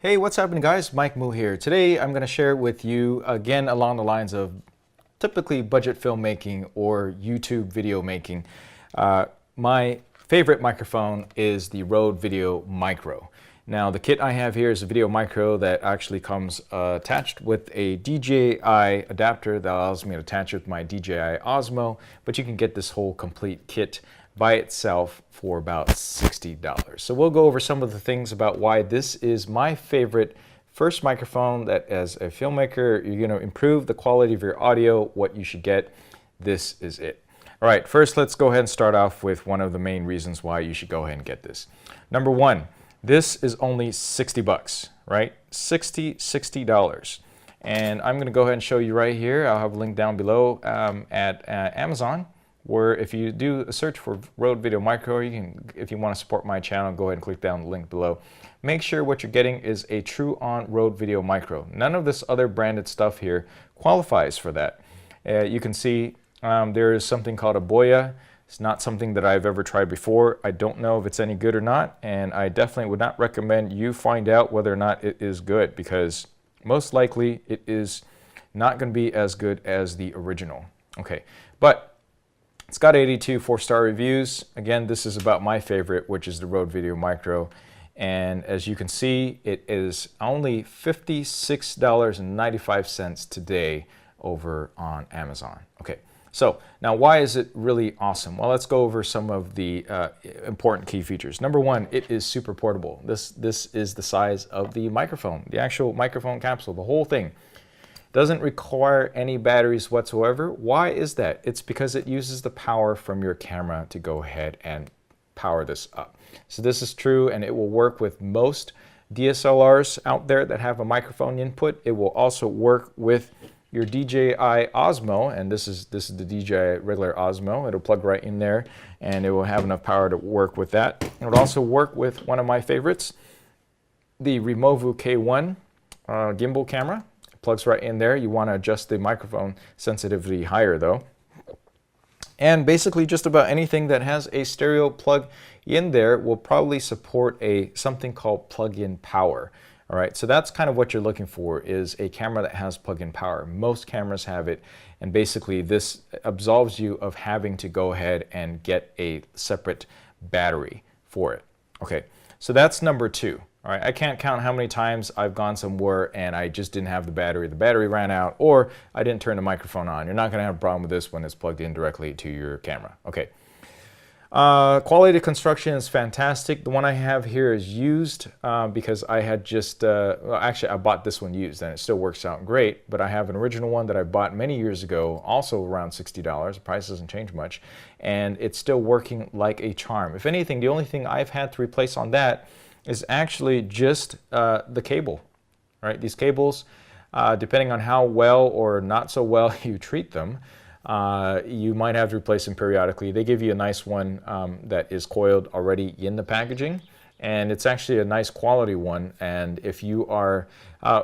Hey, what's happening guys? Mike Moo here. Today I'm going to share with you again along the lines of typically budget filmmaking or YouTube video making. My favorite microphone is the Rode VideoMicro. Now the kit I have here is a VideoMicro that actually comes attached with a DJI adapter that allows me to attach it with my DJI Osmo, but you can get this whole complete kit by itself for about $60. So we'll go over some of the things about why this is my favorite first microphone that as a filmmaker, you're going to improve the quality of your audio, what you should get. This is it. All right, first let's go ahead and start off with one of the main reasons why you should go ahead and get this. Number one, this is only 60 bucks, right? $60. And I'm going to go ahead and show you right here. I'll have a link down below at Amazon, where if you do a search for Rode VideoMicro, you can, if you want to support my channel, go ahead and click down the link below. Make sure what you're getting is a true on Rode VideoMicro. None of this other branded stuff here qualifies for that. You can see there is something called a Boya. It's not something that I've ever tried before. I don't know if it's any good or not, and I definitely would not recommend you find out whether or not it is good, because most likely it is not going to be as good as the original. Okay, but it's got 82 4-star reviews. Again, this is about my favorite, which is the Rode VideoMicro. And as you can see, it is only $56.95 today over on Amazon. Okay, so now why is it really awesome? Well, let's go over some of the important key features. Number one, it is super portable. This is the size of the microphone, the actual microphone capsule, the whole thing. Doesn't require any batteries whatsoever. Why is that? It's because it uses the power from your camera to go ahead and power this up. So this is true, and it will work with most DSLRs out there that have a microphone input. It will also work with your DJI Osmo, and this is the DJI regular Osmo. It'll plug right in there, and it will have enough power to work with that. It will also work with one of my favorites, the Rimovu K1 gimbal camera. Plugs right in there. You want to adjust the microphone sensitivity higher though. And basically just about anything that has a stereo plug in there will probably support something called plug-in power. All right, so that's kind of what you're looking for, is a camera that has plug-in power. Most cameras have it, and basically this absolves you of having to go ahead and get a separate battery for it. Okay, so that's number two. All right, I can't count how many times I've gone somewhere and I just didn't have the battery ran out, or I didn't turn the microphone on. You're not going to have a problem with this when it's plugged in directly to your camera. Okay. Quality of construction is fantastic. The one I have here is used because I had just, well, actually I bought this one used and it still works out great, but I have an original one that I bought many years ago, also around $60. The price doesn't change much, and it's still working like a charm. If anything, the only thing I've had to replace on that is actually just the cable, right? These cables, depending on how well or not so well you treat them, you might have to replace them periodically. They give you a nice one that is coiled already in the packaging, and it's actually a nice quality one. And if you are,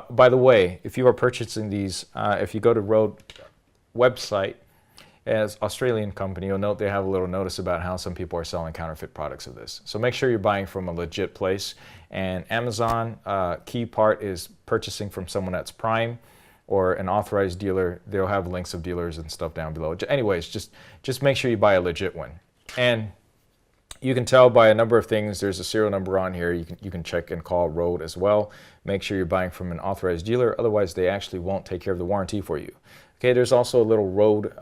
by the way, if you are purchasing these, if you go to Rode website, as Australian company, you'll note they have a little notice about how some people are selling counterfeit products of this. So make sure you're buying from a legit place. And Amazon, key part is purchasing from someone that's Prime or an authorized dealer. They'll have links of dealers and stuff down below. Anyways, just make sure you buy a legit one. And you can tell by a number of things. There's a serial number on here. You can check and call Rode as well. Make sure you're buying from an authorized dealer. Otherwise, they actually won't take care of the warranty for you. Okay, there's also a little Rode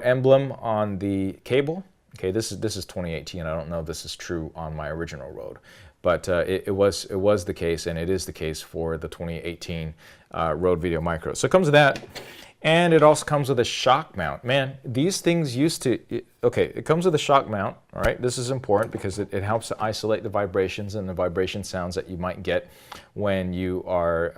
emblem on the cable. Okay, this is 2018. I don't know if this is true on my original Rode, but it was the case, and it is the case for the 2018 Rode VideoMicro. So it comes with that, and it also comes with a shock mount. Man, these things used to. Okay, it comes with a shock mount. All right, this is important because it helps to isolate the vibrations and the vibration sounds that you might get when you are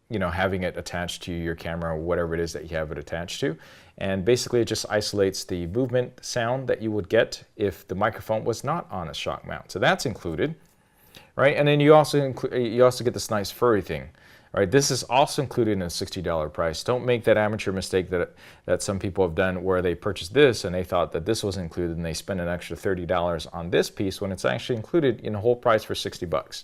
you know, having it attached to your camera or whatever it is that you have it attached to. And basically it just isolates the movement sound that you would get if the microphone was not on a shock mount. So that's included, right? And then you also get this nice furry thing. All right, this is also included in a $60 price. Don't make that amateur mistake that some people have done where they purchased this and they thought that this was included and they spend an extra $30 on this piece when it's actually included in the whole price for 60 bucks.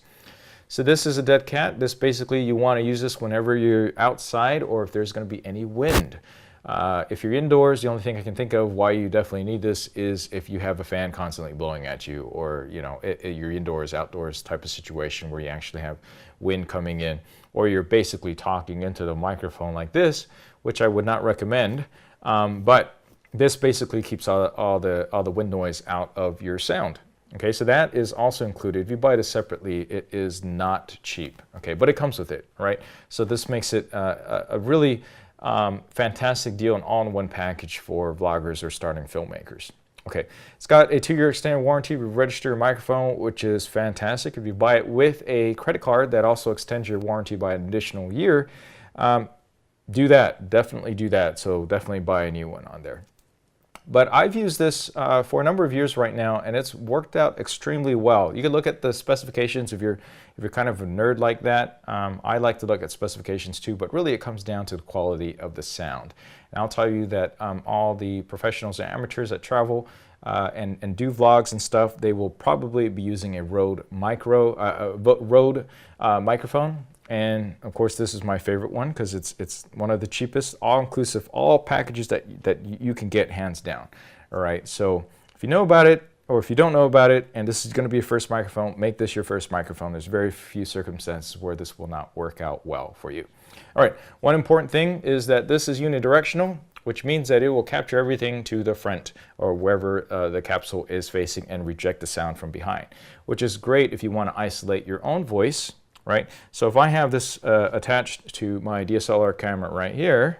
So this is a dead cat. This basically, you want to use this whenever you're outside or if there's going to be any wind. If you're indoors, the only thing I can think of why you definitely need this is if you have a fan constantly blowing at you, or you're indoors, outdoors type of situation where you actually have wind coming in, or you're basically talking into the microphone like this, which I would not recommend. But this basically keeps all the wind noise out of your sound. Okay, so that is also included. If you buy this separately, it is not cheap. Okay, but it comes with it, right? So this makes it a really fantastic deal, an all-in-one package for vloggers or starting filmmakers. Okay, it's got a 2-year extended warranty with registered microphone, which is fantastic. If you buy it with a credit card, that also extends your warranty by an additional year. Do that, definitely do that. So definitely buy a new one on there. But I've used this for a number of years right now, and it's worked out extremely well. You can look at the specifications if you're kind of a nerd like that. I like to look at specifications too, but really it comes down to the quality of the sound. And I'll tell you that all the professionals and amateurs that travel and do vlogs and stuff, they will probably be using a Rode microphone. And of course, this is my favorite one because it's one of the cheapest, all-inclusive, all packages that you can get hands down. All right, so if you know about it or if you don't know about it, and this is going to be your first microphone, make this your first microphone. There's very few circumstances where this will not work out well for you. All right, one important thing is that this is unidirectional, which means that it will capture everything to the front or wherever the capsule is facing and reject the sound from behind, which is great if you want to isolate your own voice. Right, so if I have this attached to my DSLR camera right here,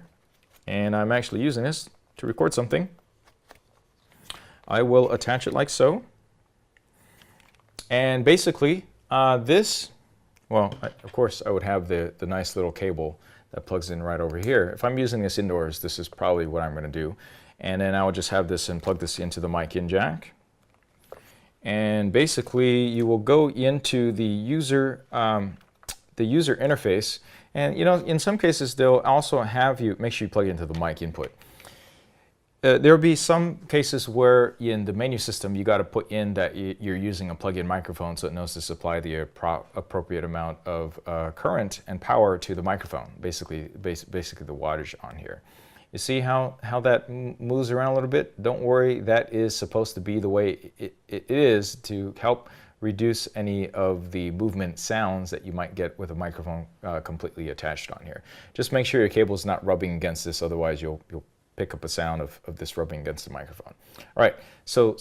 and I'm actually using this to record something, I will attach it like so. And basically, of course, I would have the nice little cable that plugs in right over here. If I'm using this indoors, this is probably what I'm going to do. And then I will just have this and plug this into the mic in jack. And basically, you will go into the user interface, and in some cases they'll also have you make sure you plug into the mic input. There'll be some cases where in the menu system you got to put in that you're using a plug-in microphone, so it knows to supply the appropriate amount of current and power to the microphone. Basically the wattage on here. You see how that moves around a little bit? Don't worry, that is supposed to be the way it is to help reduce any of the movement sounds that you might get with a microphone completely attached on here. Just make sure your cable is not rubbing against this, otherwise you'll pick up a sound of this rubbing against the microphone. All right, so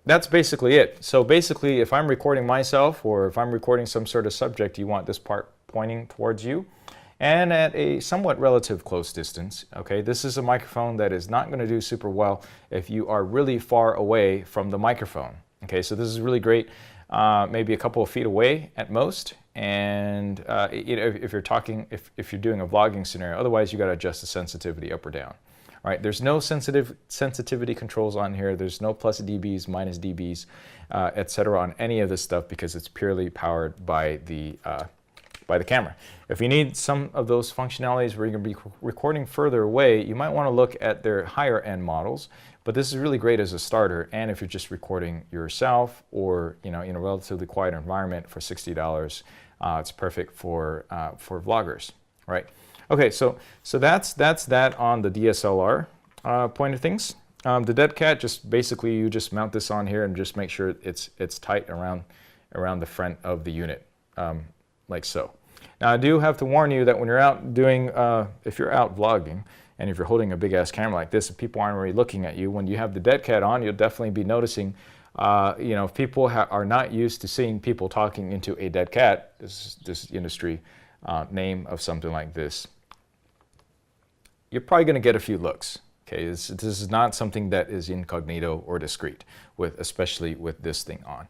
that's basically it. So basically, if I'm recording myself or if I'm recording some sort of subject, you want this part pointing towards you and at a somewhat relative close distance. Okay, this is a microphone that is not going to do super well if you are really far away from the microphone. Okay, so this is really great, maybe a couple of feet away at most. And if you're talking, if you're doing a vlogging scenario, otherwise you got to adjust the sensitivity up or down. All right, there's no sensitivity controls on here. There's no plus dBs, minus dBs, etc. on any of this stuff because it's purely powered by the camera. If you need some of those functionalities where you're going to be recording further away, you might want to look at their higher end models. But this is really great as a starter, and if you're just recording yourself or in a relatively quiet environment for $60, it's perfect for vloggers, right? Okay, so that's that on the DSLR point of things. The dead cat, just basically you just mount this on here and just make sure it's tight around the front of the unit, like so. Now I do have to warn you that when you're out doing, if you're out vlogging, and if you're holding a big ass camera like this, if people aren't really looking at you, when you have the dead cat on, you'll definitely be noticing, if people are not used to seeing people talking into a dead cat, this industry name of something like this, you're probably going to get a few looks. Okay, this is not something that is incognito or discreet, especially with this thing on.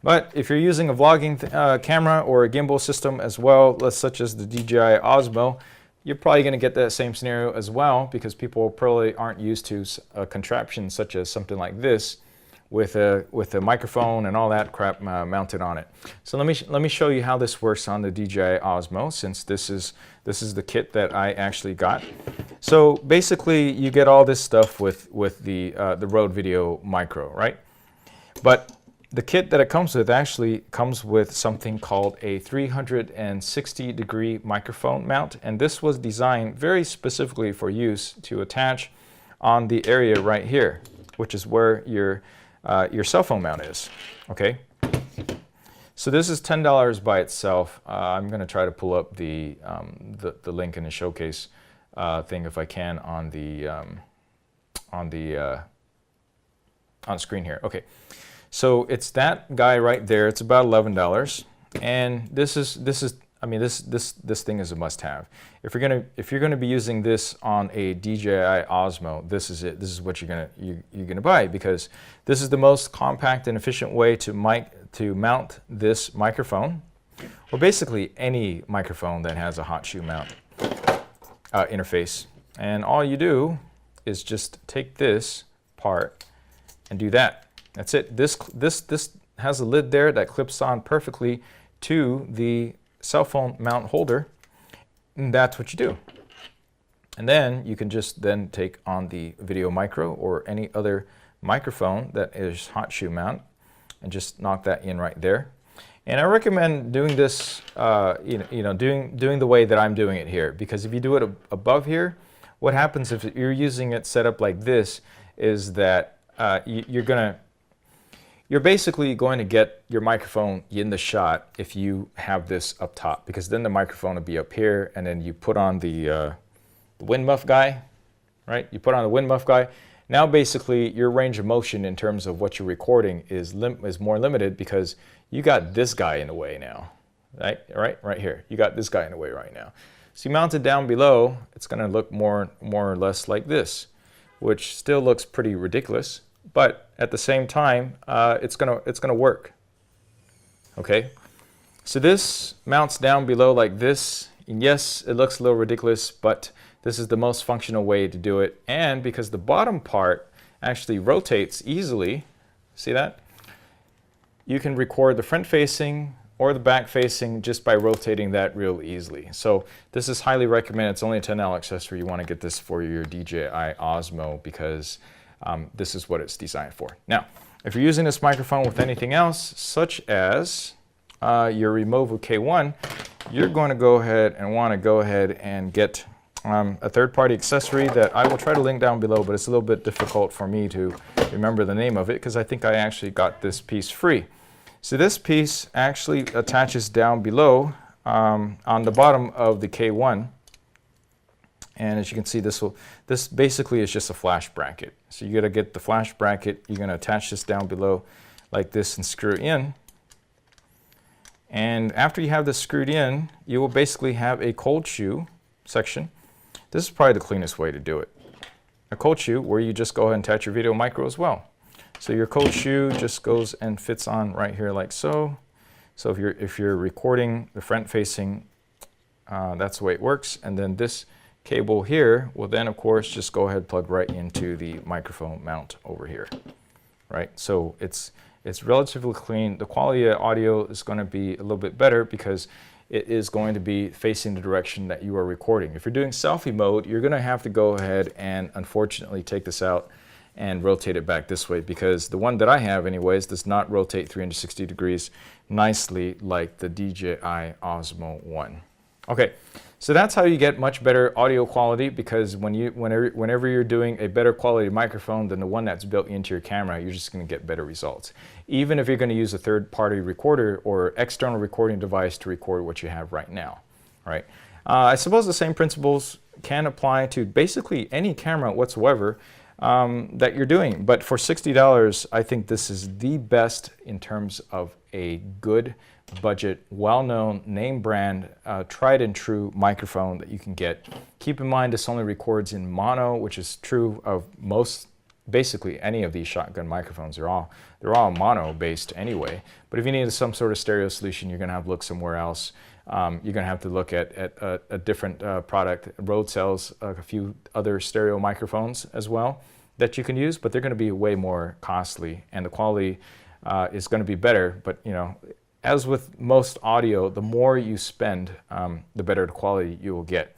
But if you're using a vlogging camera or a gimbal system as well, such as the DJI Osmo, you're probably going to get that same scenario as well, because people probably aren't used to a contraption such as something like this with a microphone and all that crap mounted on it. So let me show you how this works on the DJI Osmo, since this is the kit that I actually got. So basically, you get all this stuff with the Rode VideoMicro, right? But the kit that it comes with actually comes with something called a 360-degree microphone mount, and this was designed very specifically for use to attach on the area right here, which is where your cell phone mount is. Okay, so this is $10 by itself. I'm going to try to pull up the link in the showcase thing if I can on screen here. Okay. So it's that guy right there. It's about $11, and this thing is a must-have. If you're gonna be using this on a DJI Osmo, this is it. This is what you're gonna buy, because this is the most compact and efficient way to mount this microphone, or basically any microphone that has a hot shoe mount interface. And all you do is just take this part and do that. That's it. This has a lid there that clips on perfectly to the cell phone mount holder, and that's what you do. And then you can just then take on the VideoMicro or any other microphone that is hot shoe mount and just knock that in right there. And I recommend doing this, doing the way that I'm doing it here, because if you do it above here, what happens if you're using it set up like this is that you're basically going to get your microphone in the shot if you have this up top, because then the microphone will be up here, and then you put on the wind muff guy, right? You put on the wind muff guy. Now basically your range of motion in terms of what you're recording is more limited, because you got this guy in the way now, right here. You got this guy in the way right now. So you mount it down below, it's going to look more or less like this, which still looks pretty ridiculous. But at the same time, it's gonna work. Okay, so this mounts down below like this. And yes, it looks a little ridiculous, but this is the most functional way to do it. And because the bottom part actually rotates easily, see that? You can record the front facing or the back facing just by rotating that real easily. So this is highly recommended. It's only a $10 accessory. You want to get this for your DJI Osmo, because this is what it's designed for. Now, if you're using this microphone with anything else, such as your Removu K1, you're going to go ahead and get a third-party accessory that I will try to link down below, but it's a little bit difficult for me to remember the name of it, because I think I actually got this piece free. So this piece actually attaches down below on the bottom of the K1. And as you can see, this basically is just a flash bracket. So you got to get the flash bracket. You're going to attach this down below like this and screw it in. And after you have this screwed in, you will basically have a cold shoe section. This is probably the cleanest way to do it. A cold shoe where you just go ahead and attach your VideoMicro as well. So your cold shoe just goes and fits on right here like so. So if you're recording the front facing, that's the way it works. And then this cable here will then, of course, just go ahead and plug right into the microphone mount over here, right? So it's relatively clean. The quality of audio is going to be a little bit better because it is going to be facing the direction that you are recording. If you're doing selfie mode, you're going to have to go ahead and unfortunately take this out and rotate it back this way, because the one that I have anyways does not rotate 360 degrees nicely like the DJI Osmo One. Okay, so that's how you get much better audio quality, because whenever you're doing a better quality microphone than the one that's built into your camera, you're just going to get better results. Even if you're going to use a third-party recorder or external recording device to record what you have right now, right? I suppose the same principles can apply to basically any camera whatsoever that you're doing. But for $60, I think this is the best in terms of a good budget, well-known, name brand, tried and true microphone that you can get. Keep in mind this only records in mono, which is true of most, basically any of these shotgun microphones. They're all mono based anyway. But if you need some sort of stereo solution, you're going to have to look somewhere else. You're going to have to look at a different product. Rode sells a few other stereo microphones as well that you can use, but they're going to be way more costly, and the quality is going to be better. But you know, as with most audio, the more you spend, the better the quality you will get.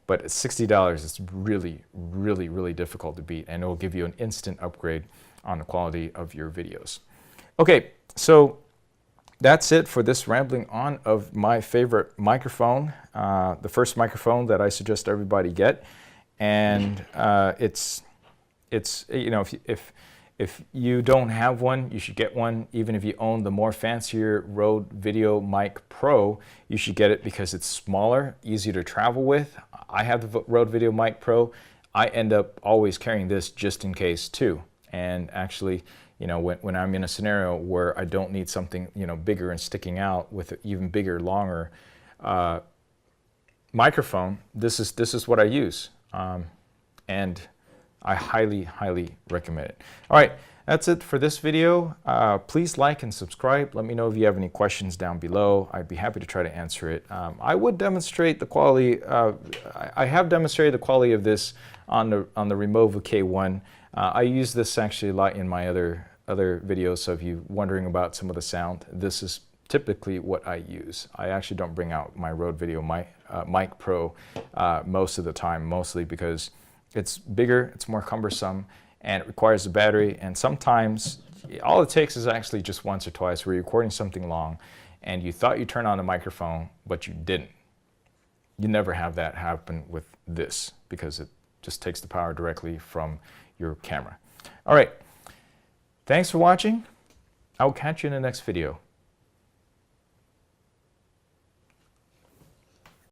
But at $60, it's really, really, really difficult to beat, and it will give you an instant upgrade on the quality of your videos. Okay, So that's it for this rambling on of my favorite microphone, the first microphone that I suggest everybody get. And it's you know, if you don't have one, you should get one. Even if you own the more fancier Rode VideoMic Pro, you should get it because it's smaller, easier to travel with. I have the Rode VideoMic Pro. I end up always carrying this just in case too. And actually, you know, when I'm in a scenario where I don't need something, you know, bigger and sticking out with an even bigger, longer microphone, this is what I use. And I highly, highly recommend it. All right, that's it for this video. Please like and subscribe. Let me know if you have any questions down below. I'd be happy to try to answer it. I would demonstrate the quality. I have demonstrated the quality of this on the Remova K1. I use this actually a lot in my other videos. So if you're wondering about some of the sound, this is typically what I use. I actually don't bring out my Rode VideoMic Pro most of the time, mostly because it's bigger, it's more cumbersome, and it requires a battery. And sometimes all it takes is actually just once or twice where you're recording something long and you thought you turned on the microphone, but you didn't. You never have that happen with this because it just takes the power directly from your camera. All right, thanks for watching. I'll catch you in the next video.